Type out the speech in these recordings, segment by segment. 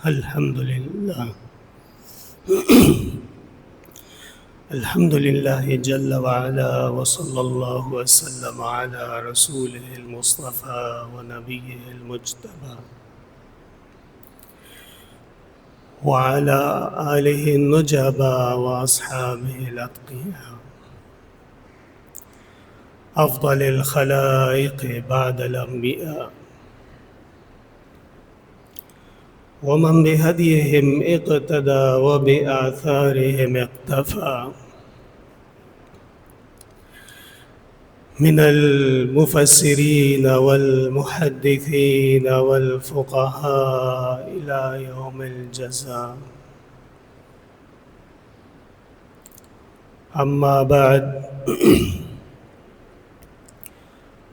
الحمد لله الحمد لله جل وعلا، وصلى الله وسلم على رسوله المصطفى ونبيه المجتبى وعلى آله النجبى وأصحابه الأتقياء، أفضل الخلائق بعد الأنبياء، ومن بهديهم اقتدى وبآثارهم اقتفى، من المفسرين والمحدثين والفقهاء إلى يوم الجزاء. أما بعد،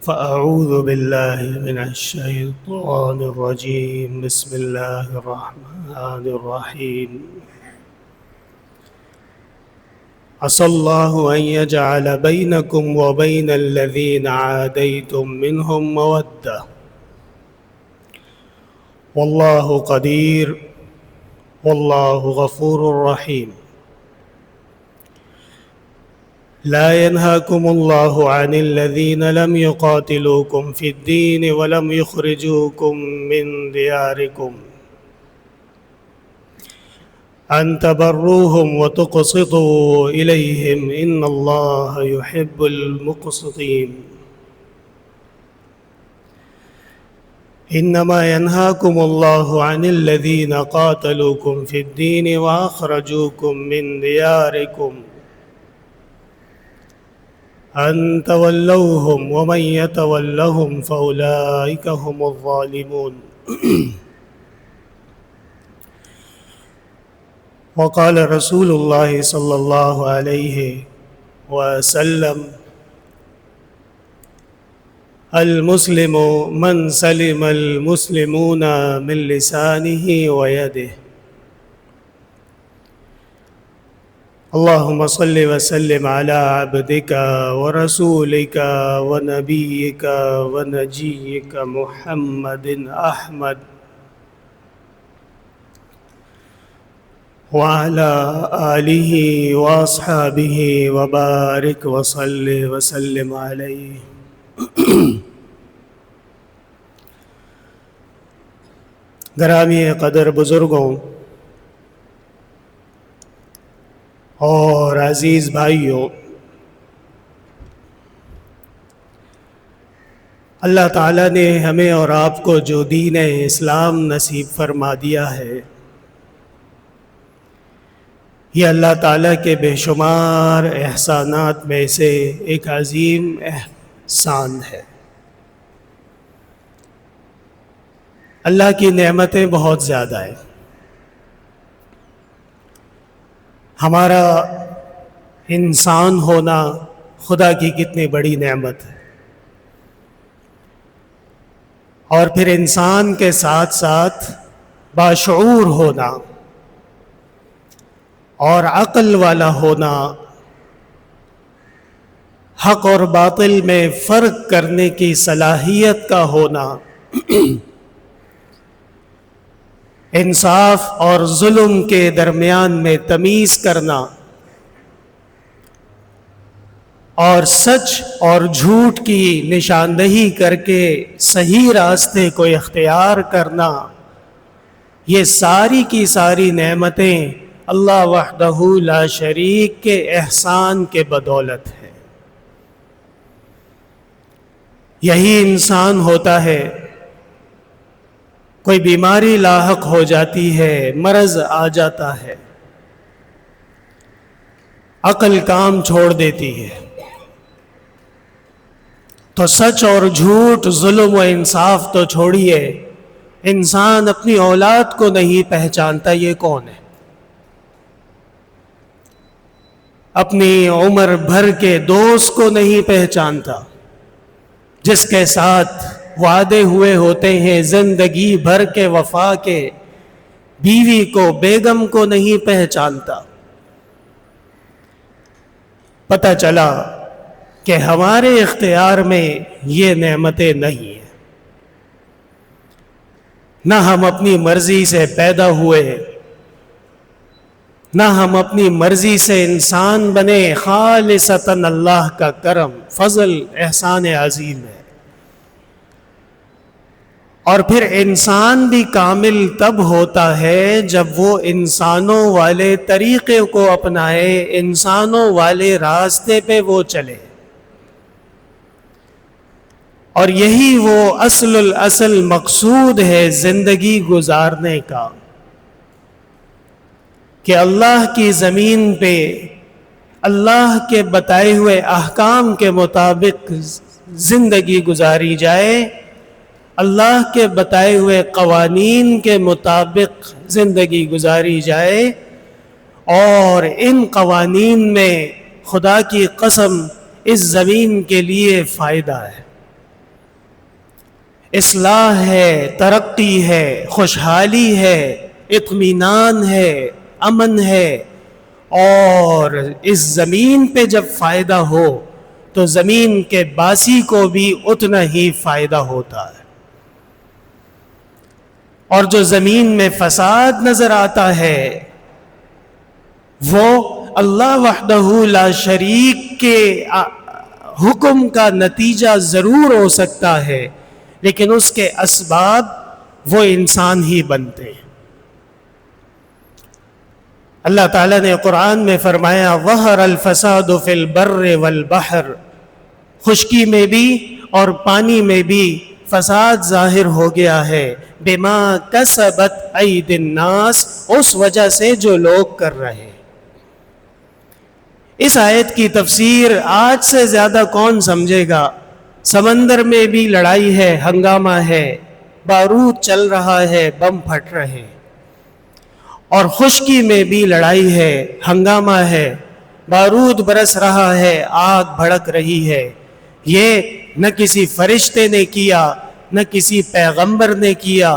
فأعوذ بالله من الشيطان الرجيم. بسم الله الرحمن الرحيم. عسى الله أن يجعل بينكم وبين الذين عاديتم منهم مودة، والله قدير، والله غفور رحيم. لا ينهاكم الله عن الذين لم يقاتلوكم في الدين ولم يخرجوكم من دياركم أن تبروهم وتقسطوا إليهم، إن الله يحب المقسطين. إنما ينهاكم الله عن الذين قاتلوكم في الدين وأخرجوكم من دياركم أن تولوهم، ومن يتولهم فأولئك هم الظالمون. وقال رسول الله صلى الله عليه وسلم: المسلم من سلم المسلمون من لسانه ويده. اللهم صل وسلم على عبدك ورسولك ونبيك ونجيك محمد أحمد وعلى آله وأصحابه وبارك وصل وسلم عليه. گرامی قدر بزرگوں اور عزیز بھائیوں، اللہ تعالیٰ نے ہمیں اور آپ کو جو دین اسلام نصیب فرما دیا ہے، یہ اللہ تعالیٰ کے بے شمار احسانات میں سے ایک عظیم احسان ہے۔ اللہ کی نعمتیں بہت زیادہ ہیں۔ ہمارا انسان ہونا خدا کی کتنی بڑی نعمت ہے، اور پھر انسان کے ساتھ ساتھ باشعور ہونا اور عقل والا ہونا، حق اور باطل میں فرق کرنے کی صلاحیت کا ہونا، انصاف اور ظلم کے درمیان میں تمیز کرنا، اور سچ اور جھوٹ کی نشاندہی کر کے صحیح راستے کو اختیار کرنا، یہ ساری کی ساری نعمتیں اللہ وحدہ لا شریک کے احسان کے بدولت ہے۔ یہی انسان ہوتا ہے، کوئی بیماری لاحق ہو جاتی ہے، مرض آ جاتا ہے، عقل کام چھوڑ دیتی ہے، تو سچ اور جھوٹ، ظلم و انصاف تو چھوڑیے، انسان اپنی اولاد کو نہیں پہچانتا یہ کون ہے، اپنی عمر بھر کے دوست کو نہیں پہچانتا، جس کے ساتھ وعدے ہوئے ہوتے ہیں زندگی بھر کے وفا کے، بیوی کو، بیگم کو نہیں پہچانتا۔ پتہ چلا کہ ہمارے اختیار میں یہ نعمتیں نہیں ہیں۔ نہ ہم اپنی مرضی سے پیدا ہوئے، نہ ہم اپنی مرضی سے انسان بنے، خالصتاً اللہ کا کرم، فضل، احسان عظیم ہے۔ اور پھر انسان بھی کامل تب ہوتا ہے جب وہ انسانوں والے طریقے کو اپنائے، انسانوں والے راستے پہ وہ چلے۔ اور یہی وہ اصل مقصود ہے زندگی گزارنے کا، کہ اللہ کی زمین پہ اللہ کے بتائے ہوئے احکام کے مطابق زندگی گزاری جائے، اللہ کے بتائے ہوئے قوانین کے مطابق زندگی گزاری جائے، اور ان قوانین میں خدا کی قسم اس زمین کے لیے فائدہ ہے، اصلاح ہے، ترقی ہے، خوشحالی ہے، اطمینان ہے، امن ہے۔ اور اس زمین پہ جب فائدہ ہو تو زمین کے باسی کو بھی اتنا ہی فائدہ ہوتا ہے۔ اور جو زمین میں فساد نظر آتا ہے وہ اللہ وحدہ لا شریک کے حکم کا نتیجہ ضرور ہو سکتا ہے، لیکن اس کے اسباب وہ انسان ہی بنتے ہیں۔ اللہ تعالیٰ نے قرآن میں فرمایا ظہر الفساد فی البر والبحر، خشکی میں بھی اور پانی میں بھی فساد ظاہر ہو گیا ہے، بما کسبت اید الناس، اس وجہ سے جو لوگ کر رہے ہیں۔ اس آیت کی تفسیر آج سے زیادہ کون سمجھے گا؟ سمندر میں بھی لڑائی ہے، ہنگامہ ہے، بارود چل رہا ہے، بم پھٹ رہے ہیں، اور خشکی میں بھی لڑائی ہے، ہنگامہ ہے، بارود برس رہا ہے، آگ بھڑک رہی ہے۔ یہ نہ کسی فرشتے نے کیا، نہ کسی پیغمبر نے کیا،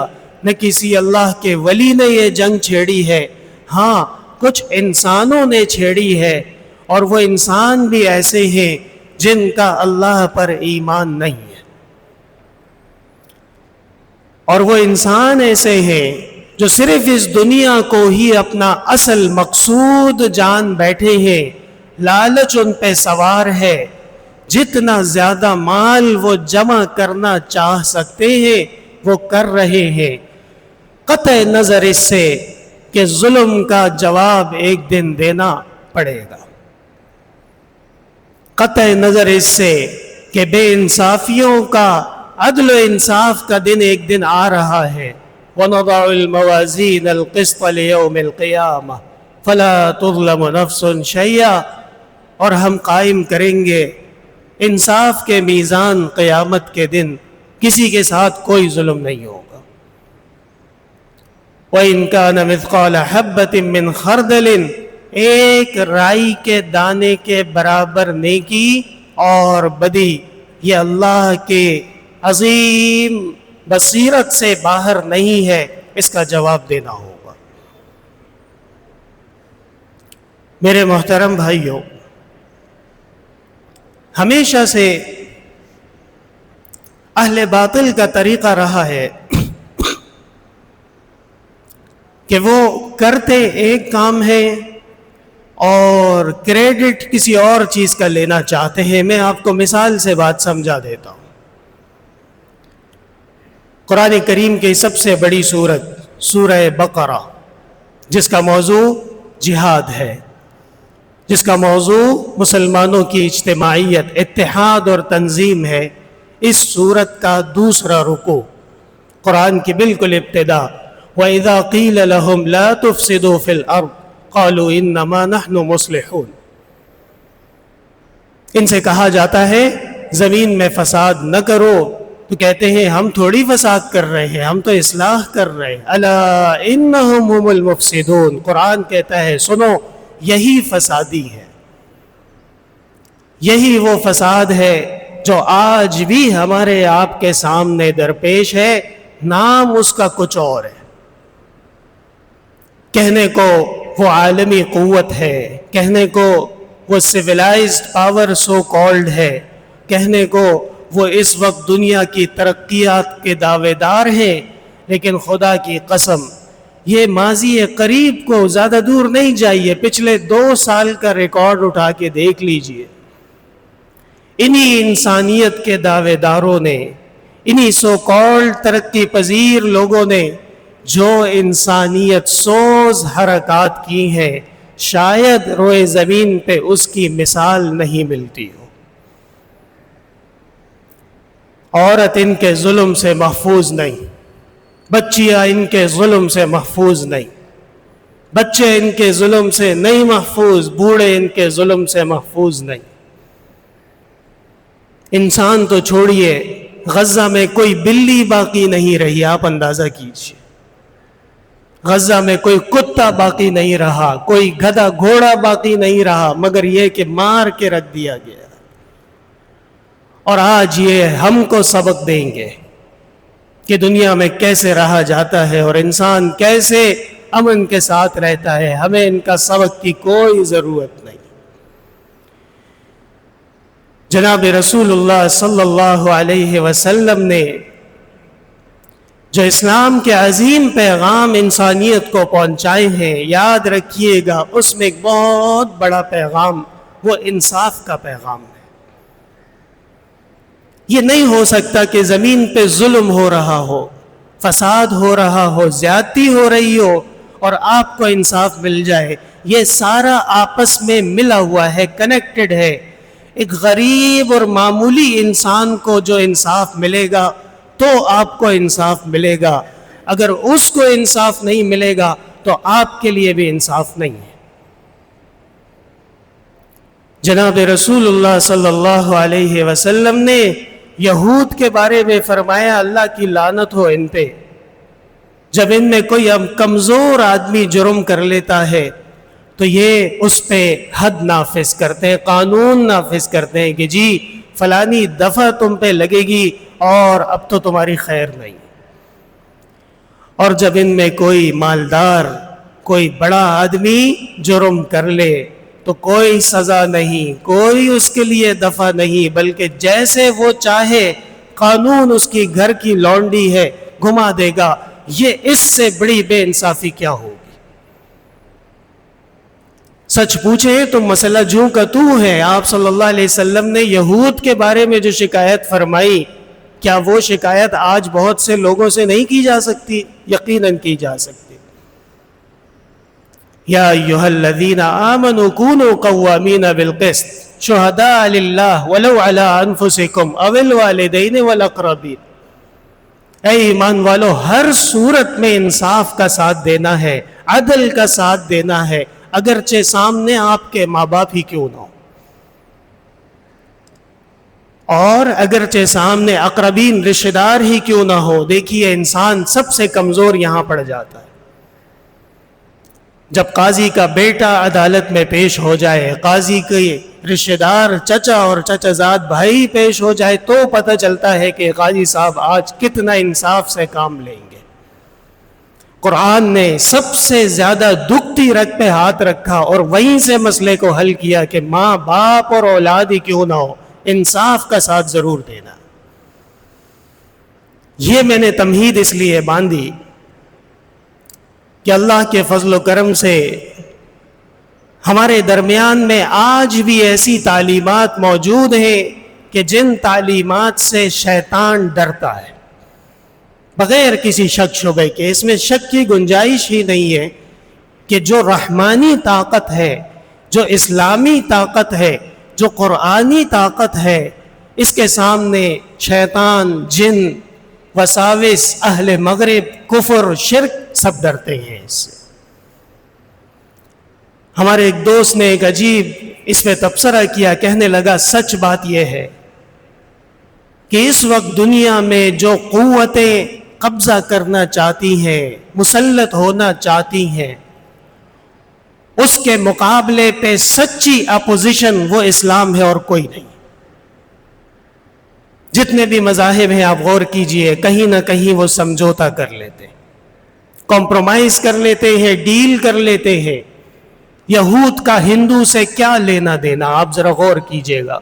نہ کسی اللہ کے ولی نے یہ جنگ چھیڑی ہے، ہاں کچھ انسانوں نے چھیڑی ہے، اور وہ انسان بھی ایسے ہیں جن کا اللہ پر ایمان نہیں ہے، اور وہ انسان ایسے ہیں جو صرف اس دنیا کو ہی اپنا اصل مقصود جان بیٹھے ہیں، لالچ ان پہ سوار ہے، جتنا زیادہ مال وہ جمع کرنا چاہ سکتے ہیں وہ کر رہے ہیں، قطع نظر اس سے کہ ظلم کا جواب ایک دن دینا پڑے گا، قطع نظر اس سے کہ بے انصافیوں کا، عدل و انصاف کا دن ایک دن آ رہا ہے۔ وَنَضَعُ الْمَوَازِينَ الْقِسْطَ لِيَوْمِ الْقِيَامَةِ فَلَا تُظْلَمُ نَفْسٌ شَيْئًا، اور ہم قائم کریں گے انصاف کے میزان قیامت کے دن، کسی کے ساتھ کوئی ظلم نہیں ہوگا۔ وَإِن كَانَ مِثْقَالَ حَبَّةٍ مِّنْ خَرْدَلٍ، ایک رائی کے دانے کے برابر نیکی اور بدی، یہ اللہ کے عظیم بصیرت سے باہر نہیں ہے، اس کا جواب دینا ہوگا۔ میرے محترم بھائیوں، ہمیشہ سے اہل باطل کا طریقہ رہا ہے کہ وہ کرتے ایک کام ہے اور کریڈٹ کسی اور چیز کا لینا چاہتے ہیں۔ میں آپ کو مثال سے بات سمجھا دیتا ہوں۔ قرآن کریم کی سب سے بڑی سورت سورہ بقرہ، جس کا موضوع جہاد ہے، جس کا موضوع مسلمانوں کی اجتماعیت، اتحاد اور تنظیم ہے، اس سورت کا دوسرا رکوع قرآن کی بالکل ابتدا، وَإِذَا قِيلَ لَهُمْ لَا تُفْسِدُوا فِي الْأَرْضِ قَالُوا إِنَّمَا نَحْنُ مُصْلِحُونَ، ان سے کہا جاتا ہے زمین میں فساد نہ کرو، تو کہتے ہیں ہم تھوڑی فساد کر رہے ہیں، ہم تو اصلاح کر رہے ہیں۔ أَلَا إِنَّهُمْ هُمُ الْمُفْسِدُونَ، قرآن کہتا ہے سنو، یہی فسادی ہے، یہی وہ فساد ہے جو آج بھی ہمارے آپ کے سامنے درپیش ہے، نام اس کا کچھ اور ہے۔ کہنے کو وہ عالمی قوت ہے، کہنے کو وہ سویلائزڈ پاور سو کالڈ ہے، کہنے کو وہ اس وقت دنیا کی ترقیات کے دعوے دار ہیں، لیکن خدا کی قسم یہ ماضی قریب کو زیادہ دور نہیں جائیے، پچھلے 2 سال کا ریکارڈ اٹھا کے دیکھ لیجئے، انہی انسانیت کے دعوے داروں نے، انہی سو کالڈ ترقی پذیر لوگوں نے جو انسانیت سوز حرکات کی ہیں، شاید روئے زمین پہ اس کی مثال نہیں ملتی ہو۔ عورت ان کے ظلم سے محفوظ نہیں، بچیاں ان کے ظلم سے محفوظ نہیں، بچے ان کے ظلم سے نہیں محفوظ، بوڑھے ان کے ظلم سے محفوظ نہیں۔ انسان تو چھوڑیے، غزہ میں کوئی بلی باقی نہیں رہی، آپ اندازہ کیجیے، غزہ میں کوئی کتا باقی نہیں رہا، کوئی گدھا گھوڑا باقی نہیں رہا، مگر یہ کہ مار کے رکھ دیا گیا۔ اور آج یہ ہم کو سبق دیں گے کہ دنیا میں کیسے رہا جاتا ہے اور انسان کیسے امن کے ساتھ رہتا ہے۔ ہمیں ان کا سبق کی کوئی ضرورت نہیں۔ جناب رسول اللہ صلی اللہ علیہ وسلم نے جو اسلام کے عظیم پیغام انسانیت کو پہنچائے ہیں، یاد رکھیے گا اس میں ایک بہت بڑا پیغام وہ انصاف کا پیغام ہے۔ یہ نہیں ہو سکتا کہ زمین پہ ظلم ہو رہا ہو، فساد ہو رہا ہو، زیادتی ہو رہی ہو اور آپ کو انصاف مل جائے۔ یہ سارا آپس میں ملا ہوا ہے، کنیکٹڈ ہے۔ ایک غریب اور معمولی انسان کو جو انصاف ملے گا تو آپ کو انصاف ملے گا، اگر اس کو انصاف نہیں ملے گا تو آپ کے لیے بھی انصاف نہیں ہے۔ جناب رسول اللہ صلی اللہ علیہ وسلم نے یہود کے بارے میں فرمایا، اللہ کی لعنت ہو ان پہ، جب ان میں کوئی کمزور آدمی جرم کر لیتا ہے تو یہ اس پہ حد نافذ کرتے ہیں، قانون نافذ کرتے ہیں کہ جی فلانی دفعہ تم پہ لگے گی اور اب تو تمہاری خیر نہیں۔ اور جب ان میں کوئی مالدار، کوئی بڑا آدمی جرم کر لے تو کوئی سزا نہیں، کوئی اس کے لیے دفع نہیں، بلکہ جیسے وہ چاہے قانون اس کی گھر کی لونڈی ہے گھما دے گا۔ یہ اس سے بڑی بے انصافی کیا ہوگی؟ سچ پوچھیں تو مسئلہ جوں کا توں ہے۔ آپ صلی اللہ علیہ وسلم نے یہود کے بارے میں جو شکایت فرمائی، کیا وہ شکایت آج بہت سے لوگوں سے نہیں کی جا سکتی؟ یقیناً کی جا سکتی۔ یا ایھا الذین آمنوا کونوا قوامین بالقسط شہداء للہ ولو علی انفسکم او الوالدین والاقربین۔ اے ایمان والو، ہر صورت میں انصاف کا ساتھ دینا ہے، عدل کا ساتھ دینا ہے، اگرچہ سامنے آپ کے ماں باپ ہی کیوں نہ ہو، اور اگرچہ سامنے اقربین رشتہ دار ہی کیوں نہ ہو۔ دیکھیے انسان سب سے کمزور یہاں پڑ جاتا ہے۔ جب قاضی کا بیٹا عدالت میں پیش ہو جائے، قاضی کے رشتہ دار چچا اور چچا زاد بھائی پیش ہو جائے تو پتہ چلتا ہے کہ قاضی صاحب آج کتنا انصاف سے کام لیں گے۔ قرآن نے سب سے زیادہ دکھتی رگ پہ ہاتھ رکھا اور وہیں سے مسئلے کو حل کیا کہ ماں باپ اور اولاد ہی کیوں نہ ہو، انصاف کا ساتھ ضرور دینا۔ یہ میں نے تمہید اس لیے باندھی کہ اللہ کے فضل و کرم سے ہمارے درمیان میں آج بھی ایسی تعلیمات موجود ہیں کہ جن تعلیمات سے شیطان ڈرتا ہے، بغیر کسی شک شبے کے۔ اس میں شک کی گنجائش ہی نہیں ہے کہ جو رحمانی طاقت ہے، جو اسلامی طاقت ہے، جو قرآنی طاقت ہے، اس کے سامنے شیطان، جن، وساوس، اہل مغرب، کفر، شرک سب ڈرتے ہیں اس سے۔ ہمارے ایک دوست نے ایک عجیب اس پہ تبصرہ کیا، کہنے لگا سچ بات یہ ہے کہ اس وقت دنیا میں جو قوتیں قبضہ کرنا چاہتی ہیں، مسلط ہونا چاہتی ہیں، اس کے مقابلے پہ سچی اپوزیشن وہ اسلام ہے اور کوئی نہیں۔ جتنے بھی مذاہب ہیں آپ غور کیجئے، کہیں نہ کہیں وہ سمجھوتا کر لیتے ہیں، کمپرومائز کر لیتے ہیں، ڈیل کر لیتے ہیں۔ یہود کا ہندو سے کیا لینا دینا؟ آپ ذرا غور کیجئے گا۔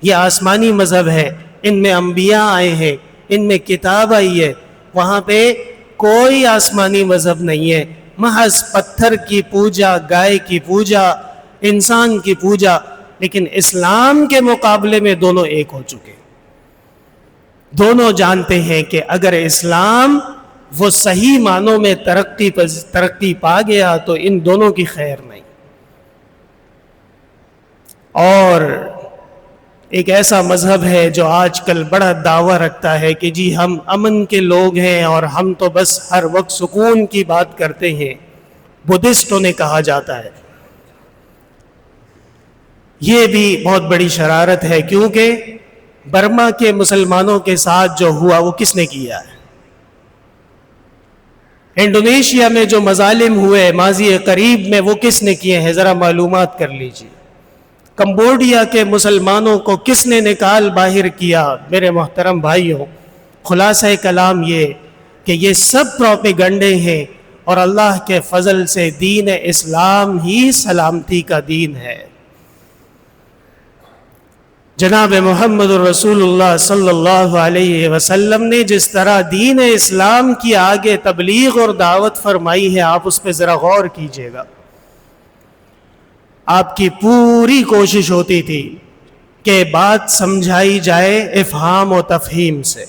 یہ آسمانی مذہب ہے، ان میں انبیاء آئے ہیں، ان میں کتاب آئی ہے، وہاں پہ کوئی آسمانی مذہب نہیں ہے، محض پتھر کی پوجا، گائے کی پوجا، انسان کی پوجا، لیکن اسلام کے مقابلے میں دونوں ایک ہو چکے۔ دونوں جانتے ہیں کہ اگر اسلام وہ صحیح معنوں میں ترقی پا گیا تو ان دونوں کی خیر نہیں۔ اور ایک ایسا مذہب ہے جو آج کل بڑا دعویٰ رکھتا ہے کہ جی ہم امن کے لوگ ہیں اور ہم تو بس ہر وقت سکون کی بات کرتے ہیں، بدھسٹ انہیں کہا جاتا ہے۔ یہ بھی بہت بڑی شرارت ہے، کیونکہ برما کے مسلمانوں کے ساتھ جو ہوا وہ کس نے کیا ہے؟ انڈونیشیا میں جو مظالم ہوئے ماضی قریب میں وہ کس نے کیے ہیں؟ ذرا معلومات کر لیجیے۔ کمبوڈیا کے مسلمانوں کو کس نے نکال باہر کیا؟ میرے محترم بھائیوں، خلاصہ کلام یہ کہ یہ سب پروپیگنڈے ہیں، اور اللہ کے فضل سے دین اسلام ہی سلامتی کا دین ہے۔ جناب محمد رسول اللہ صلی اللہ علیہ وسلم نے جس طرح دین اسلام کی آگے تبلیغ اور دعوت فرمائی ہے، آپ اس پہ ذرا غور کیجئے گا۔ آپ کی پوری کوشش ہوتی تھی کہ بات سمجھائی جائے افہام و تفہیم سے،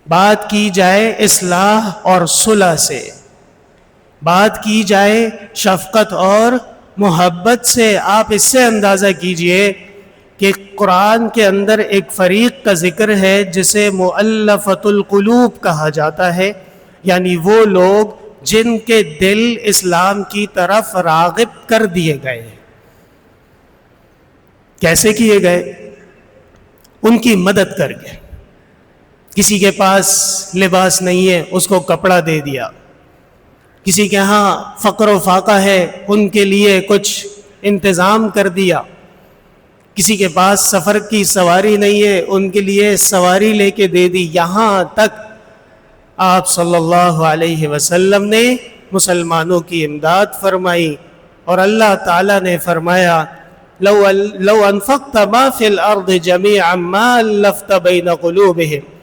بات کی جائے اصلاح اور صلح سے، بات کی جائے شفقت اور محبت سے۔ آپ اس سے اندازہ کیجئے کہ قرآن کے اندر ایک فریق کا ذکر ہے جسے مؤلفۃ القلوب کہا جاتا ہے، یعنی وہ لوگ جن کے دل اسلام کی طرف راغب کر دیے گئے ہیں۔ کیسے کیے گئے؟ ان کی مدد کر کے۔ کسی کے پاس لباس نہیں ہے، اس کو کپڑا دے دیا۔ کسی کے ہاں فقر و فاقہ ہے، ان کے لیے کچھ انتظام کر دیا۔ کسی کے پاس سفر کی سواری نہیں ہے، ان کے لیے سواری لے کے دے دی۔ یہاں تک آپ صلی اللہ علیہ وسلم نے مسلمانوں کی امداد فرمائی، اور اللہ تعالیٰ نے فرمایا لو انفقت ما فی الارض جميعا ما الفت بین قلوبہم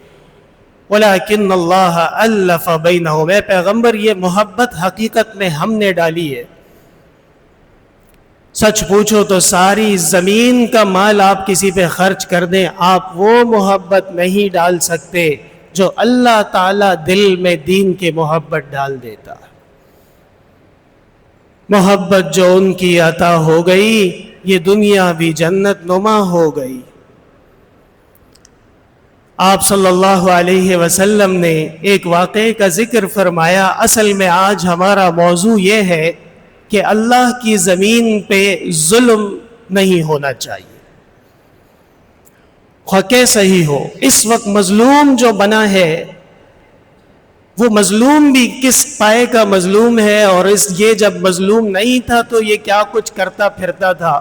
ولکن اللہ الف بینہم۔ اے پیغمبر، یہ محبت حقیقت میں ہم نے ڈالی ہے۔ سچ پوچھو تو ساری زمین کا مال آپ کسی پہ خرچ کر دیں، آپ وہ محبت نہیں ڈال سکتے جو اللہ تعالیٰ دل میں دین کی محبت ڈال دیتا ہے۔ محبت جو ان کی عطا ہو گئی، یہ دنیا بھی جنت نما ہو گئی۔ آپ صلی اللہ علیہ وسلم نے ایک واقعے کا ذکر فرمایا۔ اصل میں آج ہمارا موضوع یہ ہے کہ اللہ کی زمین پہ ظلم نہیں ہونا چاہیے، خواہ کیسا ہی ہو۔ اس وقت مظلوم جو بنا ہے، وہ مظلوم بھی کس پائے کا مظلوم ہے، اور یہ جب مظلوم نہیں تھا تو یہ کیا کچھ کرتا پھرتا تھا۔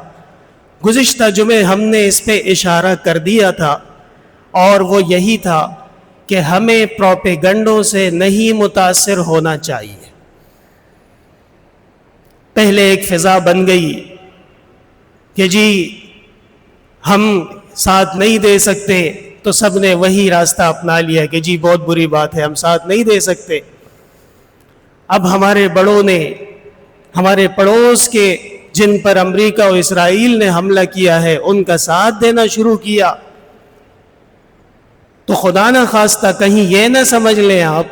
گزشتہ جمعے ہم نے اس پہ اشارہ کر دیا تھا، اور وہ یہی تھا کہ ہمیں پروپیگنڈوں سے نہیں متاثر ہونا چاہیے۔ پہلے ایک فضا بن گئی کہ جی ہم ساتھ نہیں دے سکتے، تو سب نے وہی راستہ اپنا لیا کہ جی بہت بری بات ہے، ہم ساتھ نہیں دے سکتے۔ اب ہمارے بڑوں نے ہمارے پڑوس کے جن پر امریکہ اور اسرائیل نے حملہ کیا ہے ان کا ساتھ دینا شروع کیا، تو خدا نہ خواستہ کہیں یہ نہ سمجھ لیں آپ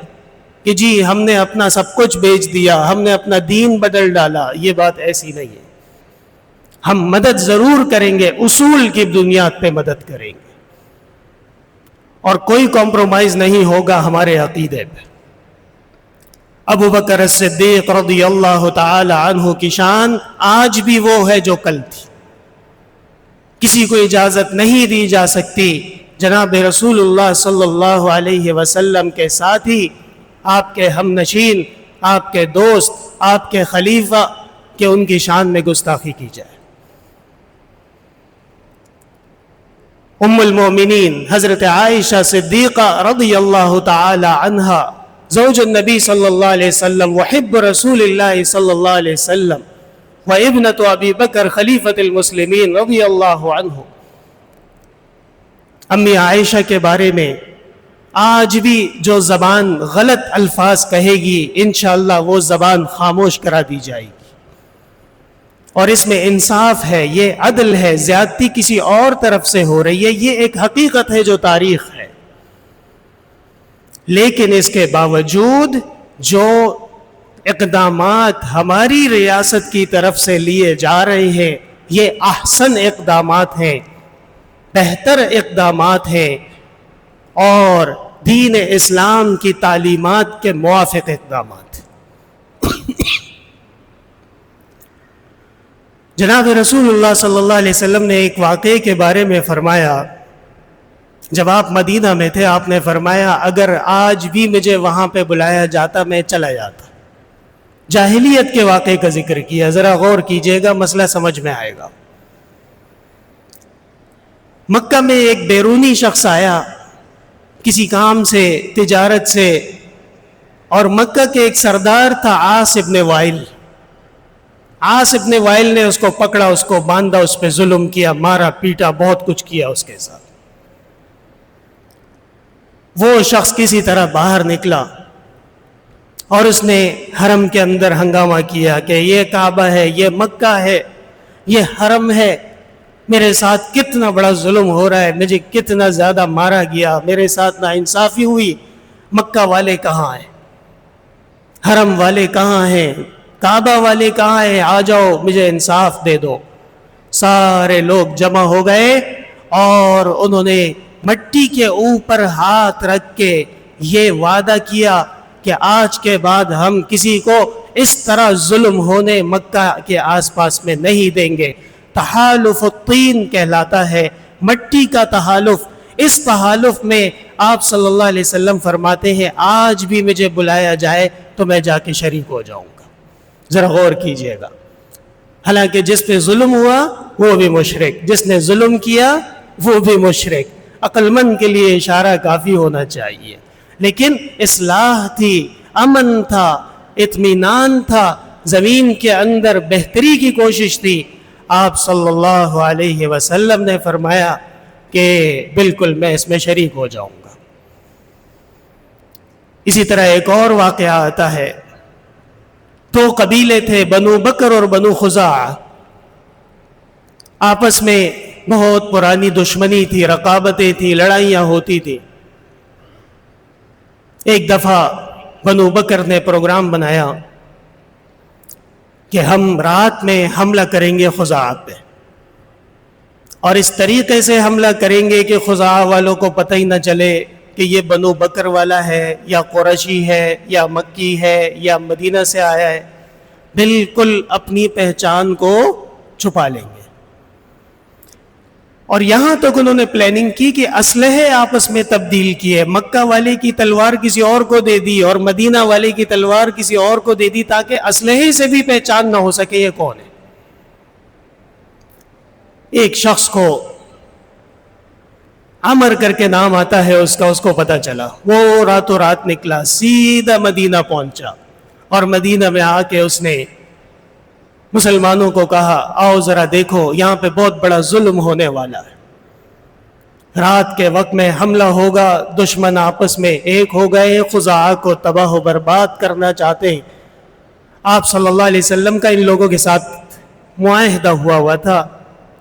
کہ جی ہم نے اپنا سب کچھ بیچ دیا، ہم نے اپنا دین بدل ڈالا۔ یہ بات ایسی نہیں ہے۔ ہم مدد ضرور کریں گے، اصول کی بنیاد پہ مدد کریں گے، اور کوئی کمپرومائز نہیں ہوگا ہمارے عقیدے پہ۔ ابو بکر الصدیق رضی اللہ تعالی عنہ کی شان آج بھی وہ ہے جو کل تھی۔ کسی کو اجازت نہیں دی جا سکتی جناب رسول اللہ صلی اللہ علیہ وسلم کے ساتھی، آپ کے ہم نشین، آپ کے دوست، آپ کے خلیفہ، کہ ان کی شان میں گستاخی کی جائے۔ ام المومنین حضرت عائشہ صدیقہ رضی اللہ تعالی عنہا، زوج النبی صلی اللہ علیہ وسلم وحب رسول اللہ صلی اللہ علیہ وسلم وابنت ابی بکر خلیفۃ المسلمین رضی اللہ عنہ، امی عائشہ کے بارے میں آج بھی جو زبان غلط الفاظ کہے گی انشاءاللہ وہ زبان خاموش کرا دی جائے گی، اور اس میں انصاف ہے، یہ عدل ہے، زیادتی کسی اور طرف سے ہو رہی ہے، یہ ایک حقیقت ہے جو تاریخ ہے۔ لیکن اس کے باوجود جو اقدامات ہماری ریاست کی طرف سے لیے جا رہے ہیں یہ احسن اقدامات ہیں، بہتر اقدامات ہیں، اور دین اسلام کی تعلیمات کے موافق اقدامات۔ جناب رسول اللہ صلی اللہ علیہ وسلم نے ایک واقعے کے بارے میں فرمایا، جب آپ مدینہ میں تھے آپ نے فرمایا اگر آج بھی مجھے وہاں پہ بلایا جاتا میں چلا جاتا۔ جاہلیت کے واقعے کا ذکر کیا، ذرا غور کیجئے گا مسئلہ سمجھ میں آئے گا۔ مکہ میں ایک بیرونی شخص آیا کسی کام سے، تجارت سے، اور مکہ کے ایک سردار تھا عاص ابن وائل۔ عاص ابن وائل نے اس کو پکڑا، اس کو باندھا، اس پہ ظلم کیا، مارا پیٹا، بہت کچھ کیا اس کے ساتھ۔ وہ شخص کسی طرح باہر نکلا اور اس نے حرم کے اندر ہنگامہ کیا کہ یہ کعبہ ہے، یہ مکہ ہے، یہ حرم ہے، میرے ساتھ کتنا بڑا ظلم ہو رہا ہے، مجھے کتنا زیادہ مارا گیا، میرے ساتھ ناانصافی ہوئی، مکہ والے کہاں ہیں، حرم والے کہاں ہیں، کعبہ والے کہاں ہیں، آ جاؤ مجھے انصاف دے دو۔ سارے لوگ جمع ہو گئے اور انہوں نے مٹی کے اوپر ہاتھ رکھ کے یہ وعدہ کیا کہ آج کے بعد ہم کسی کو اس طرح ظلم ہونے مکہ کے آس پاس میں نہیں دیں گے۔ تحالف الطین کہلاتا ہے، مٹی کا تحالف۔ اس تحالف میں آپ صلی اللہ علیہ وسلم فرماتے ہیں آج بھی مجھے بلایا جائے تو میں جا کے شریک ہو جاؤں گا۔ ذرا غور کیجئے گا، حالانکہ جس پہ ظلم ہوا وہ بھی مشرک، جس نے ظلم کیا وہ بھی مشرک۔ عقل مند کے لیے اشارہ کافی ہونا چاہیے، لیکن اصلاح تھی، امن تھا، اطمینان تھا، زمین کے اندر بہتری کی کوشش تھی۔ آپ صلی اللہ علیہ وسلم نے فرمایا کہ بالکل میں اس میں شریک ہو جاؤں گا۔ اسی طرح ایک اور واقعہ آتا ہے، دو قبیلے تھے، بنو بکر اور بنو خزاعہ، آپس میں بہت پرانی دشمنی تھی، رقابتیں تھی، لڑائیاں ہوتی تھی۔ ایک دفعہ بنو بکر نے پروگرام بنایا کہ ہم رات میں حملہ کریں گے خزاعہ پہ، اور اس طریقے سے حملہ کریں گے کہ خزاعہ والوں کو پتہ ہی نہ چلے کہ یہ بنو بکر والا ہے یا قریشی ہے یا مکی ہے یا مدینہ سے آیا ہے، بالکل اپنی پہچان کو چھپا لیں گے۔ اور یہاں تک انہوں نے پلاننگ کی کہ اسلحے آپس میں تبدیل کیے، مکہ والے کی تلوار کسی اور کو دے دی اور مدینہ والے کی تلوار کسی اور کو دے دی تاکہ اسلحے سے بھی پہچان نہ ہو سکے یہ کون ہے۔ ایک شخص کو عمر کر کے نام آتا ہے اس کو پتہ چلا، وہ راتوں رات نکلا، سیدھا مدینہ پہنچا، اور مدینہ میں آ کے اس نے مسلمانوں کو کہا آؤ ذرا دیکھو یہاں پہ بہت بڑا ظلم ہونے والا ہے، رات کے وقت میں حملہ ہوگا، دشمن آپس میں ایک ہو گئے، خزاعہ کو تباہ و برباد کرنا چاہتے ہیں۔ آپ صلی اللہ علیہ وسلم کا ان لوگوں کے ساتھ معاہدہ ہوا تھا،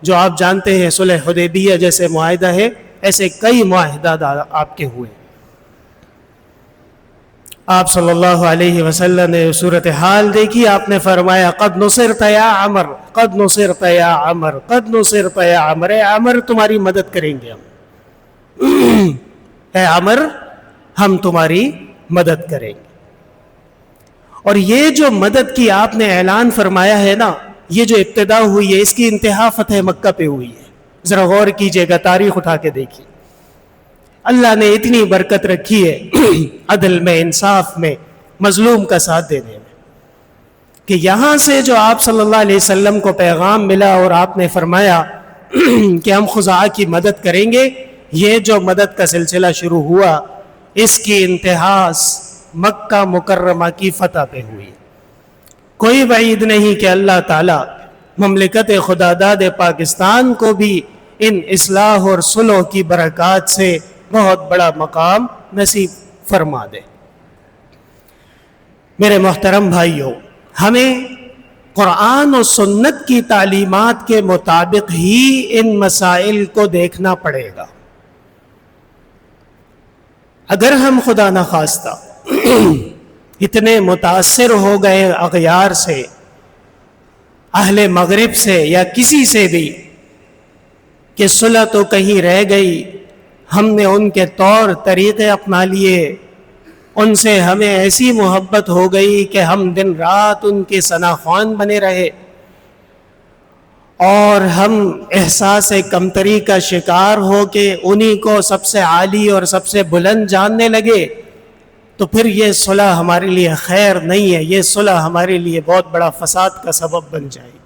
جو آپ جانتے ہیں صلح حدیبیہ جیسے معاہدہ ہے، ایسے کئی معاہدات آپ کے ہوئے۔ آپ صلی اللہ علیہ وسلم نے صورتحال دیکھی، آپ نے فرمایا قد نصرت یا عمر، قد نصرت یا عمر، قد نصرت یا عمر، اے عمر تمہاری مدد کریں گے ہم، اے عمر ہم تمہاری مدد کریں گے۔ اور یہ جو مدد کی آپ نے اعلان فرمایا ہے نا، یہ جو ابتدا ہوئی ہے اس کی انتہا فتح مکہ پہ ہوئی ہے۔ ذرا غور کیجئے گا، تاریخ اٹھا کے دیکھیے، اللہ نے اتنی برکت رکھی ہے عدل میں، انصاف میں، مظلوم کا ساتھ دینے میں، کہ یہاں سے جو آپ صلی اللہ علیہ وسلم کو پیغام ملا اور آپ نے فرمایا کہ ہم خزاعہ کی مدد کریں گے، یہ جو مدد کا سلسلہ شروع ہوا اس کی انتہا مکہ مکرمہ کی فتح پہ ہوئی۔ کوئی بعید نہیں کہ اللہ تعالیٰ مملکت خداداد پاکستان کو بھی ان اصلاح اور صلح کی برکات سے بہت بڑا مقام نصیب فرما دے۔ میرے محترم بھائیوں، ہمیں قرآن و سنت کی تعلیمات کے مطابق ہی ان مسائل کو دیکھنا پڑے گا۔ اگر ہم خدا نخواستہ اتنے متاثر ہو گئے اغیار سے، اہل مغرب سے یا کسی سے بھی، کہ صلح تو کہیں رہ گئی، ہم نے ان کے طور طریقے اپنا لیے، ان سے ہمیں ایسی محبت ہو گئی کہ ہم دن رات ان کے ثنا خوان بنے رہے، اور ہم احساس کمتری کا شکار ہو کے انہی کو سب سے عالی اور سب سے بلند جاننے لگے، تو پھر یہ صلح ہمارے لیے خیر نہیں ہے، یہ صلح ہمارے لیے بہت بڑا فساد کا سبب بن جائے گی۔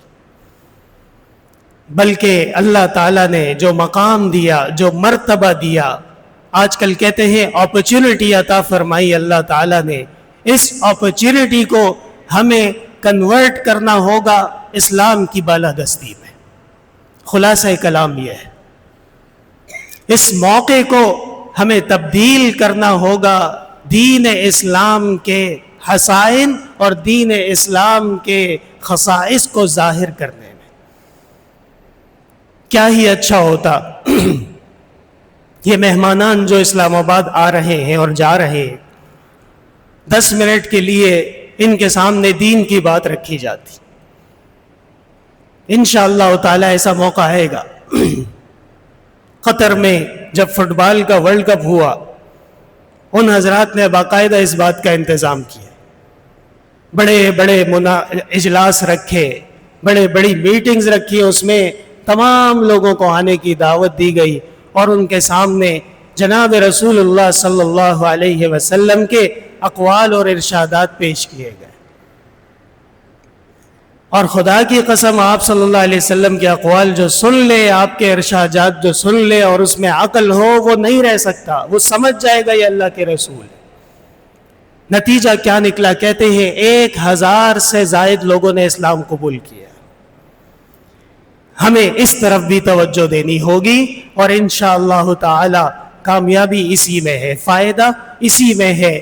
بلکہ اللہ تعالیٰ نے جو مقام دیا، جو مرتبہ دیا، آج کل کہتے ہیں اپرچونٹی عطا فرمائی اللہ تعالیٰ نے، اس اپرچونٹی کو ہمیں کنورٹ کرنا ہوگا اسلام کی بالادستی میں۔ خلاصہ کلام یہ ہے، اس موقع کو ہمیں تبدیل کرنا ہوگا دین اسلام کے حسائن اور دین اسلام کے خصائص کو ظاہر کرنے میں۔ کیا ہی اچھا ہوتا یہ مہمانان جو اسلام آباد آ رہے ہیں اور جا رہے ہیں، 10 منٹ کے لیے ان کے سامنے دین کی بات رکھی جاتی۔ انشاءاللہ تعالی ایسا موقع آئے گا۔ قطر میں جب فٹ بال کا ورلڈ کپ ہوا، ان حضرات نے باقاعدہ اس بات کا انتظام کیا، بڑے بڑے اجلاس رکھے، بڑی میٹنگز رکھی، اس میں تمام لوگوں کو آنے کی دعوت دی گئی، اور ان کے سامنے جناب رسول اللہ صلی اللہ علیہ وسلم کے اقوال اور ارشادات پیش کیے گئے۔ اور خدا کی قسم، آپ صلی اللہ علیہ وسلم کے اقوال جو سن لے، آپ کے ارشادات جو سن لے اور اس میں عقل ہو، وہ نہیں رہ سکتا، وہ سمجھ جائے گا یہ اللہ کے رسول ہے۔ نتیجہ کیا نکلا؟ کہتے ہیں 1000 سے زائد لوگوں نے اسلام قبول کیا۔ ہمیں اس طرف بھی توجہ دینی ہوگی، اور انشاءاللہ تعالی کامیابی اسی میں ہے، فائدہ اسی میں ہے۔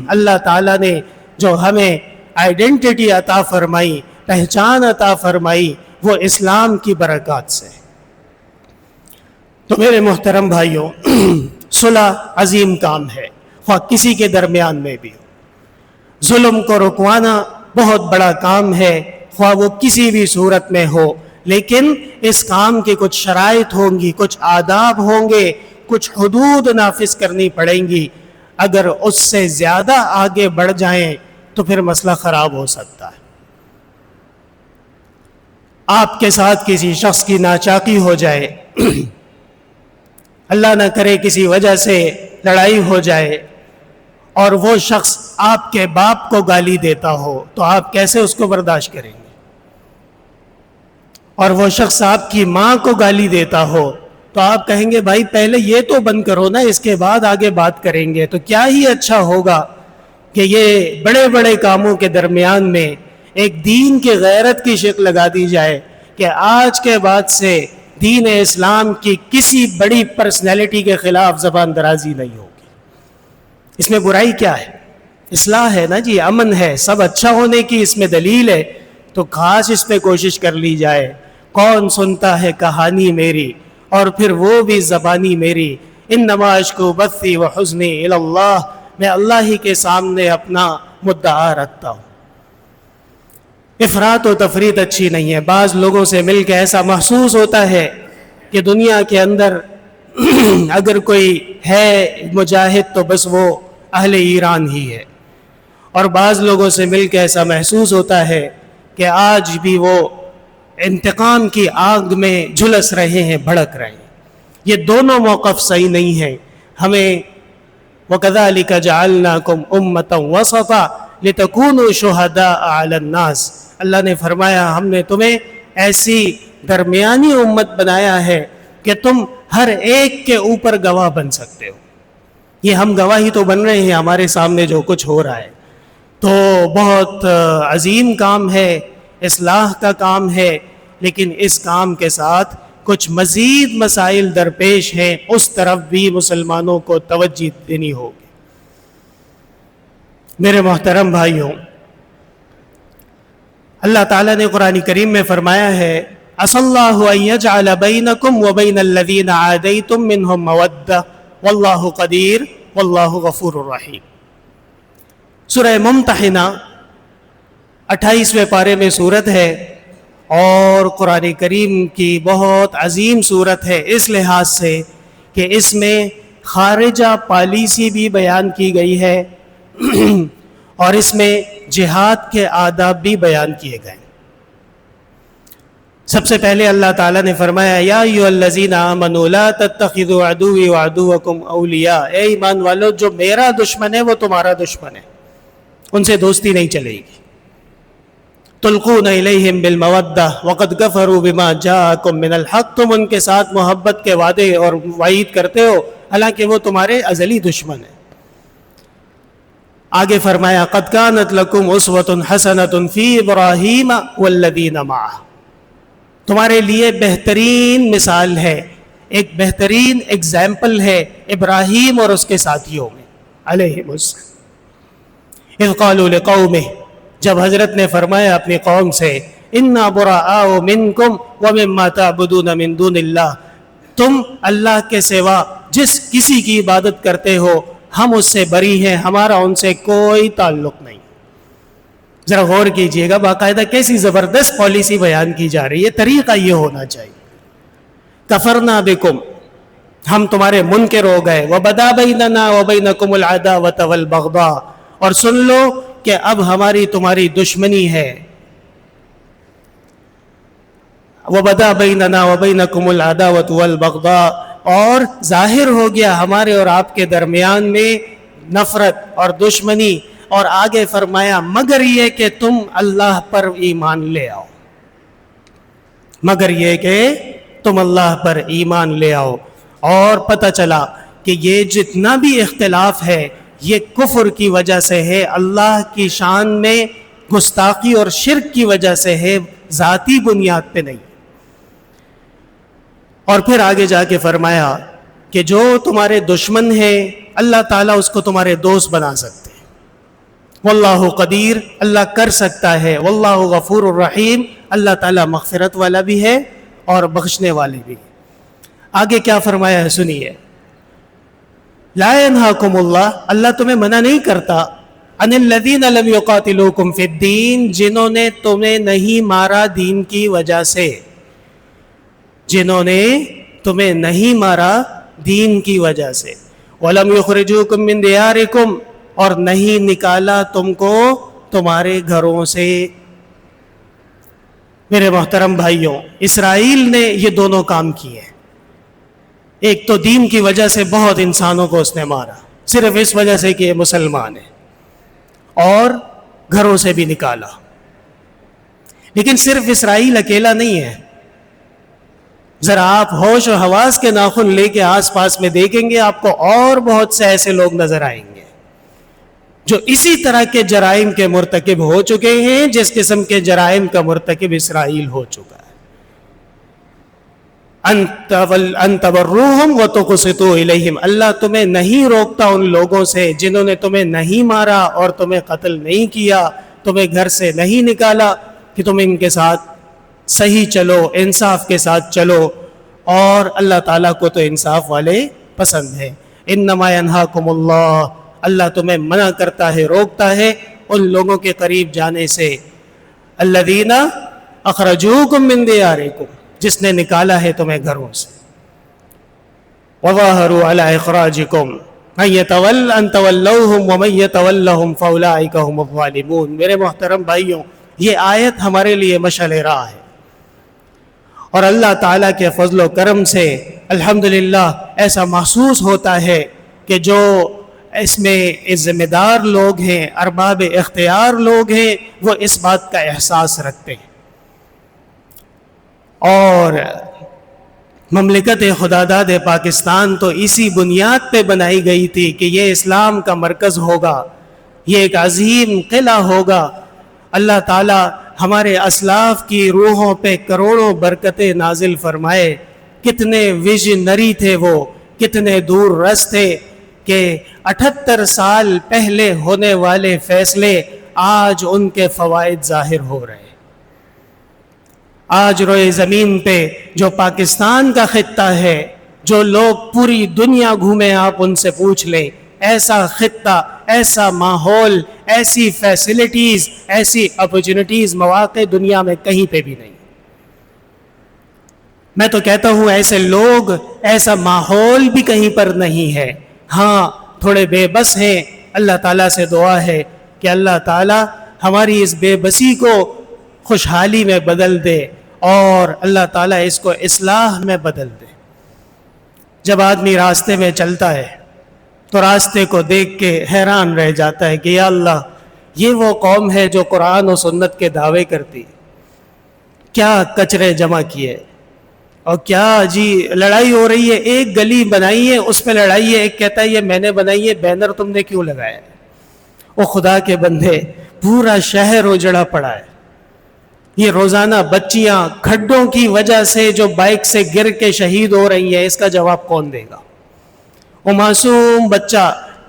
اللہ تعالیٰ نے جو ہمیں آئیڈینٹی عطا فرمائی، پہچان عطا فرمائی، وہ اسلام کی برکات سے۔ تو میرے محترم بھائیوں، صلح عظیم کام ہے، خواہ کسی کے درمیان میں بھی ہو۔ ظلم کو رکوانا بہت بڑا کام ہے، خواہ وہ کسی بھی صورت میں ہو، لیکن اس کام کی کچھ شرائط ہوں گی، کچھ آداب ہوں گے، کچھ حدود نافذ کرنی پڑیں گی۔ اگر اس سے زیادہ آگے بڑھ جائیں تو پھر مسئلہ خراب ہو سکتا ہے۔ آپ کے ساتھ کسی شخص کی ناچاکی ہو جائے، اللہ نہ کرے کسی وجہ سے لڑائی ہو جائے، اور وہ شخص آپ کے باپ کو گالی دیتا ہو، تو آپ کیسے اس کو برداشت کریں گے؟ اور وہ شخص آپ کی ماں کو گالی دیتا ہو تو آپ کہیں گے بھائی پہلے یہ تو بند کرو نا، اس کے بعد آگے بات کریں گے۔ تو کیا ہی اچھا ہوگا کہ یہ بڑے بڑے کاموں کے درمیان میں ایک دین کی غیرت کی شکل لگا دی جائے کہ آج کے بعد سے دین اسلام کی کسی بڑی پرسنالٹی کے خلاف زبان درازی نہیں ہوگی۔ اس میں برائی کیا ہے؟ اصلاح ہے نا جی، امن ہے، سب اچھا ہونے کی اس میں دلیل ہے۔ تو خاص اس پہ کوشش کر لی جائے۔ کون سنتا ہے کہانی میری، اور پھر وہ بھی زبانی میری، انما اشکو بثی وحزنی الی اللہ، میں اللہ ہی کے سامنے اپنا مدعا رکھتا ہوں۔ افراط و تفریط اچھی نہیں ہے۔ بعض لوگوں سے مل کے ایسا محسوس ہوتا ہے کہ دنیا کے اندر اگر کوئی ہے مجاہد تو بس وہ اہل ایران ہی ہے، اور بعض لوگوں سے مل کے ایسا محسوس ہوتا ہے کہ آج بھی وہ انتقام کی آگ میں جھلس رہے ہیں، بھڑک رہے ہیں۔ یہ دونوں موقف صحیح نہیں ہیں۔ ہمیں وَكَذَلِكَ جَعَلْنَاكُمْ أُمَّةً وَسَطًا لِتَكُونُوا شُهَدَاءَ عَلَى النَّاسِ، اللہ نے فرمایا ہم نے تمہیں ایسی درمیانی امت بنایا ہے کہ تم ہر ایک کے اوپر گواہ بن سکتے ہو۔ یہ ہم گواہی تو بن رہے ہیں، ہمارے سامنے جو کچھ ہو رہا ہے، تو بہت عظیم کام ہے، اصلاح کا کام ہے، لیکن اس کام کے ساتھ کچھ مزید مسائل درپیش ہیں، اس طرف بھی مسلمانوں کو توجہ دینی ہوگی۔ میرے محترم بھائیوں، اللہ تعالیٰ نے قرآن کریم میں فرمایا ہے عَسَى اللَّهُ أَن يَجْعَلَ بَيْنَكُمْ وَبَيْنَ الَّذِينَ عَادَيْتُم مِّنْهُم مَّوَدَّةً وَاللَّهُ قَدِيرٌ وَاللَّهُ غَفُورٌ رَحِيمٌ۔ سورہ ممتحنہ 28ویں پارے میں صورت ہے، اور قرآن کریم کی بہت عظیم صورت ہے اس لحاظ سے کہ اس میں خارجہ پالیسی بھی بیان کی گئی ہے اور اس میں جہاد کے آداب بھی بیان کیے گئے۔ سب سے پہلے اللہ تعالیٰ نے فرمایا یا ایھا الذین آمنوا لا تتخذوا عدوی وعدوکم اولیاء، اے ایمان والو جو میرا دشمن ہے وہ تمہارا دشمن ہے، ان سے دوستی نہیں چلے گی۔ تلقون الیہم بالمودہ وقد کفروا بما جاءکم من الحق، تم ان کے ساتھ محبت کے وعدے اور وعید کرتے ہو حالانکہ وہ تمہارے ازلی دشمن ہیں۔ آگے فرمایا قد کانت لکم اسوۃ حسنۃ فی ابراہیم والذین معہ، تمہارے لیے بہترین مثال ہے، ایک بہترین ایگزامپل ہے ابراہیم اور اس کے ساتھیوں میں علیہم السلام۔ اذ قالوا لقومہ، جب حضرت نے فرمایا اپنی قوم سے انا براء منکم ومما تعبدون من دون اللہ، تم اللہ کے سوا جس کسی کی عبادت کرتے ہو ہم اس سے بری ہیں، ہمارا ان سے کوئی تعلق نہیں۔ ذرا غور کیجئے گا، باقاعدہ کیسی زبردست پالیسی بیان کی جا رہی ہے، طریقہ یہ ہونا چاہیے۔ کفرنا بکم، ہم تمہارے منکر ہو گئے، وبدا بیننا وبینکم العداوۃ والبغضاء، اور سن لو کہ اب ہماری تمہاری دشمنی ہے۔ وبدا بیننا وبینکم العداوۃ والبغضاء، اور ظاہر ہو گیا ہمارے اور آپ کے درمیان میں نفرت اور دشمنی، اور آگے فرمایا مگر یہ کہ تم اللہ پر ایمان لے آؤ، مگر یہ کہ تم اللہ پر ایمان لے آؤ۔ اور پتہ چلا کہ یہ جتنا بھی اختلاف ہے یہ کفر کی وجہ سے ہے، اللہ کی شان میں گستاخی اور شرک کی وجہ سے ہے، ذاتی بنیاد پہ نہیں۔ اور پھر آگے جا کے فرمایا کہ جو تمہارے دشمن ہیں اللہ تعالیٰ اس کو تمہارے دوست بنا سکتے ہیں۔ واللہ قدیر، اللہ کر سکتا ہے۔ واللہ غفور الرحیم، اللہ تعالیٰ مغفرت والا بھی ہے اور بخشنے والے بھی۔ آگے کیا فرمایا ہے سنیے، لا ینہاکم اللہ، اللہ تمہیں منع نہیں کرتا، عن الذین لم یقاتلوکم فی الدین، جنہوں نے تمہیں نہیں مارا دین کی وجہ سے، جنہوں نے تمہیں نہیں مارا دین کی وجہ سے، وَلَمْ يُخْرِجُوكُم مِّن دِيَارِكُمْ، اور نہیں نکالا تم کو تمہارے گھروں سے۔ میرے محترم بھائیوں، اسرائیل نے یہ دونوں کام کیے، ایک تو دین کی وجہ سے بہت انسانوں کو اس نے مارا صرف اس وجہ سے کہ یہ مسلمان ہے، اور گھروں سے بھی نکالا۔ لیکن صرف اسرائیل اکیلا نہیں ہے، ذرا آپ ہوش و حواس کے ناخن لے کے آس پاس میں دیکھیں گے آپ کو اور بہت سے ایسے لوگ نظر آئیں گے جو اسی طرح کے جرائم کے مرتکب ہو چکے ہیں جس قسم کے جرائم کا مرتکب اسرائیل ہو چکا ہے۔ ان تبروہم وتقسطوا الیہم، اللہ تمہیں نہیں روکتا ان لوگوں سے جنہوں نے تمہیں نہیں مارا اور تمہیں قتل نہیں کیا، تمہیں گھر سے نہیں نکالا، کہ تم ان کے ساتھ صحیح چلو، انصاف کے ساتھ چلو، اور اللہ تعالیٰ کو تو انصاف والے پسند ہے۔ انما ینہاکم اللہ، اللہ تمہیں منع کرتا ہے، روکتا ہے ان لوگوں کے قریب جانے سے، الذین اخرجوکم من دیارکم، جس نے نکالا ہے تمہیں گھروں سے، وظاہروا علی اخراجکم ان تولوہم ومن یتولہم فاولئک ھم الظالمون۔ میرے محترم بھائیوں، یہ آیت ہمارے لیے مشعل راہ ہے، اور اللہ تعالیٰ کے فضل و کرم سے الحمدللہ ایسا محسوس ہوتا ہے کہ جو اس میں ذمہ دار لوگ ہیں، ارباب اختیار لوگ ہیں، وہ اس بات کا احساس رکھتے ہیں۔ اور مملکت خداداد پاکستان تو اسی بنیاد پہ بنائی گئی تھی کہ یہ اسلام کا مرکز ہوگا، یہ ایک عظیم قلعہ ہوگا۔ اللہ تعالیٰ ہمارے اسلاف کی روحوں پہ کروڑوں برکتیں نازل فرمائے، کتنے ویژنری تھے وہ، کتنے دور رس تھے کہ 78 سال پہلے ہونے والے فیصلے آج ان کے فوائد ظاہر ہو رہے ہیں۔ آج روئے زمین پہ جو پاکستان کا خطہ ہے، جو لوگ پوری دنیا گھومے آپ ان سے پوچھ لیں، ایسا خطہ، ایسا ماحول، ایسی فیسلٹیز، ایسی اپرچونٹیز، مواقع دنیا میں کہیں پہ بھی نہیں۔ میں تو کہتا ہوں ایسے لوگ، ایسا ماحول بھی کہیں پر نہیں ہے۔ ہاں تھوڑے بے بس ہیں، اللہ تعالیٰ سے دعا ہے کہ اللہ تعالیٰ ہماری اس بے بسی کو خوشحالی میں بدل دے اور اللہ تعالیٰ اس کو اصلاح میں بدل دے۔ جب آدمی راستے میں چلتا ہے تو راستے کو دیکھ کے حیران رہ جاتا ہے کہ یا اللہ، یہ وہ قوم ہے جو قرآن و سنت کے دعوے کرتی، کیا کچرے جمع کیے، اور کیا جی لڑائی ہو رہی ہے، ایک گلی بنائی ہے اس پہ لڑائی ہے، ایک کہتا ہے یہ میں نے بنائی ہے، بینر تم نے کیوں لگایا ہے؟ وہ خدا کے بندے، پورا شہر اجڑا پڑا ہے۔ یہ روزانہ بچیاں کھڈوں کی وجہ سے جو بائک سے گر کے شہید ہو رہی ہیں، اس کا جواب کون دے گا؟ وہ معصوم بچہ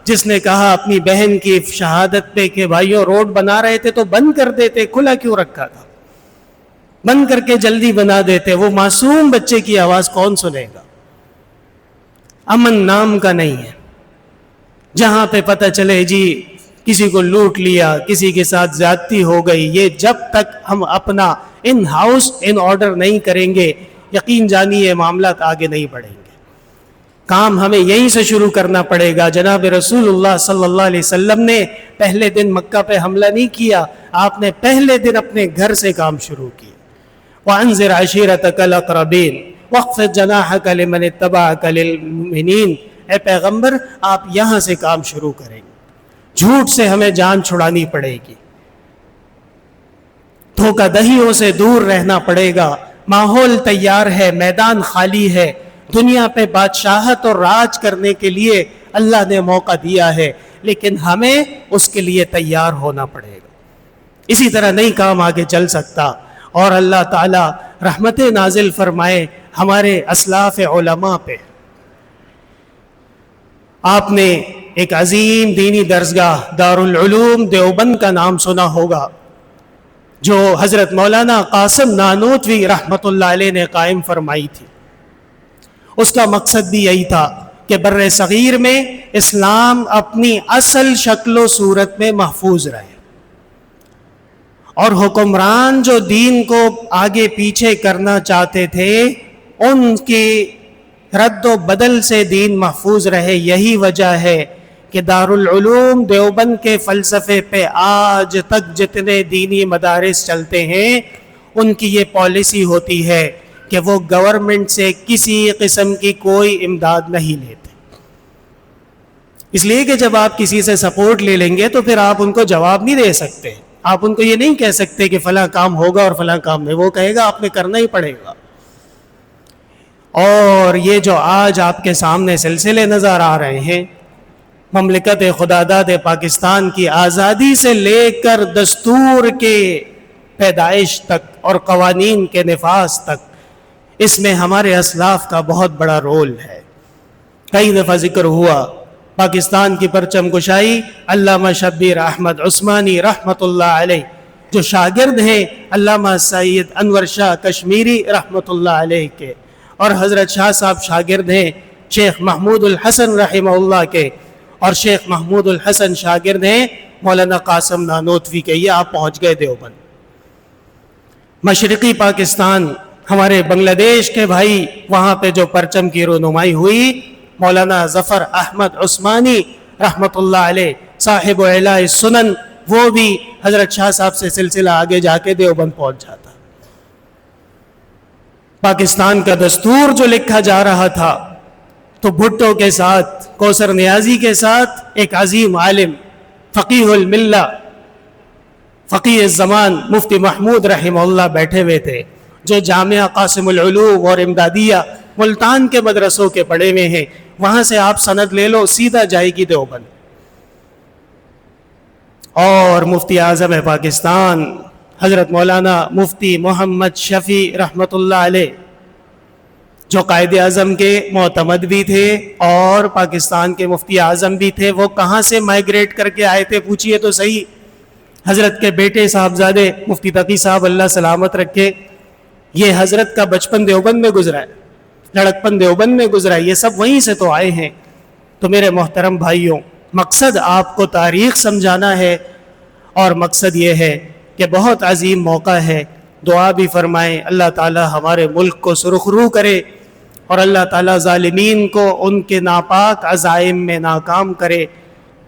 جس نے کہا اپنی بہن کی شہادت پہ کہ بھائیوں روڈ بنا رہے تھے تو بند کر دیتے، کھلا کیوں رکھا تھا؟ بند کر کے جلدی بنا دیتے۔ وہ معصوم بچے کی آواز کون سنے گا؟ امن نام کا نہیں ہے۔ جہاں پہ پتہ چلے جی کسی کو لوٹ لیا، کسی کے ساتھ زیادتی ہو گئی، یہ جب تک ہم اپنا ان ہاؤس ان آرڈر نہیں کریں گے، یقین جانیے معاملات آگے نہیں بڑھیں گے۔ کام ہمیں یہیں سے شروع کرنا پڑے گا۔ جناب رسول اللہ صلی اللہ علیہ وسلم نے پہلے دن مکہ پہ حملہ نہیں کیا، آپ نے پہلے دن اپنے گھر سے کام شروع کیا۔ وَأَنذِرْ عَشِيرَتَكَ الْأَقْرَبِينَ وَاخْفِضْ جَنَاحَكَ لِمَنِ اتَّبَعَكَ لِلْمُؤْمِنِينَ۔ اے پیغمبر آپ یہاں سے کام شروع کریں گے۔ جھوٹ سے ہمیں جان چھڑانی پڑے گی، دھوکہ دہیوں سے دور رہنا پڑے گا۔ ماحول تیار ہے، میدان خالی ہے، دنیا پہ بادشاہت اور راج کرنے کے لیے اللہ نے موقع دیا ہے، لیکن ہمیں اس کے لیے تیار ہونا پڑے گا۔ اسی طرح نہیں کام آگے چل سکتا۔ اور اللہ تعالیٰ رحمت نازل فرمائے ہمارے اسلاف علماء پہ۔ آپ نے ایک عظیم دینی درسگاہ دارالعلوم دیوبند کا نام سنا ہوگا، جو حضرت مولانا قاسم نانوتوی رحمۃ اللہ علیہ نے قائم فرمائی تھی۔ اس کا مقصد بھی یہی تھا کہ بر صغیر میں اسلام اپنی اصل شکل و صورت میں محفوظ رہے، اور حکمران جو دین کو آگے پیچھے کرنا چاہتے تھے ان کی رد و بدل سے دین محفوظ رہے۔ یہی وجہ ہے کہ دارالعلوم دیوبند کے فلسفے پہ آج تک جتنے دینی مدارس چلتے ہیں ان کی یہ پالیسی ہوتی ہے کہ وہ گورنمنٹ سے کسی قسم کی کوئی امداد نہیں لیتے، اس لیے کہ جب آپ کسی سے سپورٹ لے لیں گے تو پھر آپ ان کو جواب نہیں دے سکتے۔ آپ ان کو یہ نہیں کہہ سکتے کہ فلاں کام ہوگا اور فلاں کام نہیں، وہ کہے گا آپ نے کرنا ہی پڑے گا۔ اور یہ جو آج آپ کے سامنے سلسلے نظر آ رہے ہیں، مملکت خداداد پاکستان کی آزادی سے لے کر دستور کے پیدائش تک اور قوانین کے نفاذ تک، اس میں ہمارے اسلاف کا بہت بڑا رول ہے۔ کئی دفعہ ذکر ہوا پاکستان کی پرچم کشائی علامہ شبیر احمد عثمانی رحمۃ اللہ علیہ، جو شاگرد ہیں علامہ سید انور شاہ کشمیری رحمۃ اللہ علیہ کے، اور حضرت شاہ صاحب شاگرد ہیں شیخ محمود الحسن رحمہ اللہ کے، اور شیخ محمود الحسن شاگرد ہیں مولانا قاسم نانوتوی کے۔ یہ آپ پہنچ گئے دیوبند۔ مشرقی پاکستان ہمارے بنگلہ دیش کے بھائی، وہاں پہ جو پرچم کی رونمائی ہوئی، مولانا ظفر احمد عثمانی رحمۃ اللہ علیہ صاحب اعلاء السنن، وہ بھی حضرت شاہ صاحب سے سلسلہ آگے جا کے دیوبند پہنچ جاتا۔ پاکستان کا دستور جو لکھا جا رہا تھا تو بھٹو کے ساتھ، کوثر نیازی کے ساتھ ایک عظیم عالم، فقیہ الملہ، فقیہ الزمان مفتی محمود رحمہ اللہ بیٹھے ہوئے تھے، جو جامعہ قاسم العلوم اور امدادیہ ملتان کے مدرسوں کے پڑھے ہوئے ہیں۔ وہاں سے آپ سند لے لو، سیدھا جائے گی دیوبند۔ اور مفتی اعظم پاکستان حضرت مولانا مفتی محمد شفیع رحمۃ اللہ علیہ، جو قائد اعظم کے معتمد بھی تھے اور پاکستان کے مفتی اعظم بھی تھے، وہ کہاں سے مائیگریٹ کر کے آئے تھے پوچھئے تو صحیح؟ حضرت کے بیٹے صاحبزادے مفتی تقی صاحب اللہ سلامت رکھے، یہ حضرت کا بچپن دیوبند میں گزرا ہے، لڑکپن دیوبند میں گزرا ہے، یہ سب وہیں سے تو آئے ہیں۔ تو میرے محترم بھائیوں، مقصد آپ کو تاریخ سمجھانا ہے، اور مقصد یہ ہے کہ بہت عظیم موقع ہے، دعا بھی فرمائیں اللہ تعالی ہمارے ملک کو سرخرو کرے، اور اللہ تعالیٰ ظالمین کو ان کے ناپاک عزائم میں ناکام کرے،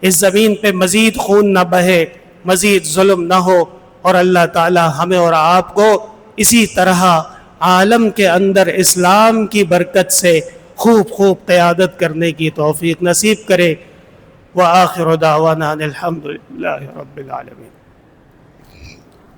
اس زمین پہ مزید خون نہ بہے، مزید ظلم نہ ہو، اور اللہ تعالیٰ ہمیں اور آپ کو اسی طرح عالم کے اندر اسلام کی برکت سے خوب خوب قیادت کرنے کی توفیق نصیب کرے۔ وآخر دعوانا ان الحمد للہ رب العالمین۔